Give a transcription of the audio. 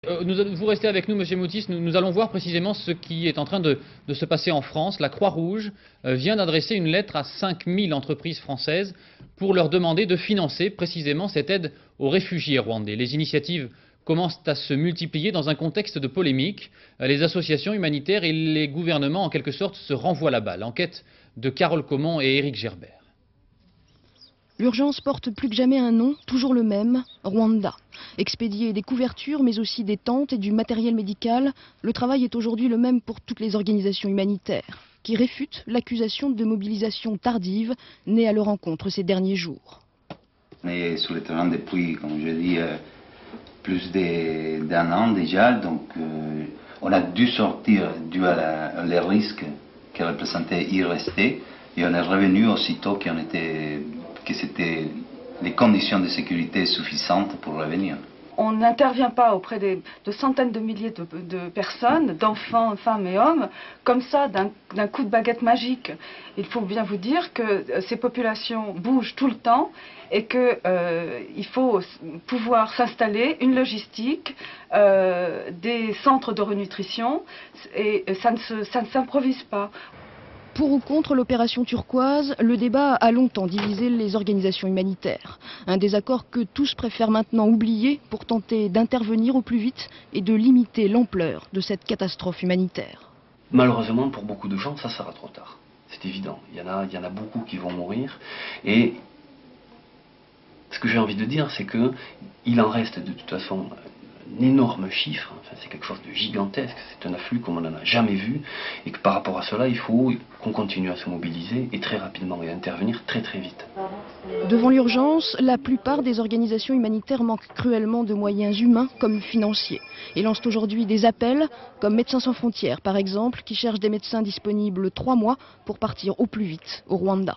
Vous restez avec nous, Monsieur Moutis. Nous allons voir précisément ce qui est en train de se passer en France. La Croix-Rouge vient d'adresser une lettre à 5000 entreprises françaises pour leur demander de financer précisément cette aide aux réfugiés rwandais. Les initiatives commencent à se multiplier dans un contexte de polémique. Les associations humanitaires et les gouvernements, en quelque sorte, se renvoient la balle. Enquête de Carole Comon et Éric Gerbert. L'urgence porte plus que jamais un nom, toujours le même, Rwanda. Expédier des couvertures, mais aussi des tentes et du matériel médical, le travail est aujourd'hui le même pour toutes les organisations humanitaires, qui réfutent l'accusation de mobilisation tardive née à leur encontre ces derniers jours. On est sur le terrain depuis, comme je dis, plus d'un an déjà, donc on a dû sortir dû à les risques que représentait y rester, et on est revenu aussitôt que c'était les conditions de sécurité suffisantes pour revenir. On n'intervient pas auprès de centaines de milliers de personnes, d'enfants, femmes et hommes, comme ça, d'un coup de baguette magique. Il faut bien vous dire que ces populations bougent tout le temps et qu'il faut pouvoir s'installer une logistique, des centres de renutrition, et ça ne s'improvise pas. Pour ou contre l'opération turquoise, le débat a longtemps divisé les organisations humanitaires. Un désaccord que tous préfèrent maintenant oublier pour tenter d'intervenir au plus vite et de limiter l'ampleur de cette catastrophe humanitaire. Malheureusement, pour beaucoup de gens, ça sera trop tard. C'est évident. Il y en a beaucoup qui vont mourir. Et ce que j'ai envie de dire, c'est qu'il en reste de toute façon un énorme chiffre, enfin, c'est quelque chose de gigantesque, c'est un afflux comme on n'en a jamais vu, et que par rapport à cela, il faut qu'on continue à se mobiliser, et très rapidement, et à intervenir très très vite. Devant l'urgence, la plupart des organisations humanitaires manquent cruellement de moyens humains comme financiers, et lancent aujourd'hui des appels, comme Médecins sans frontières par exemple, qui cherchent des médecins disponibles 3 mois pour partir au plus vite au Rwanda.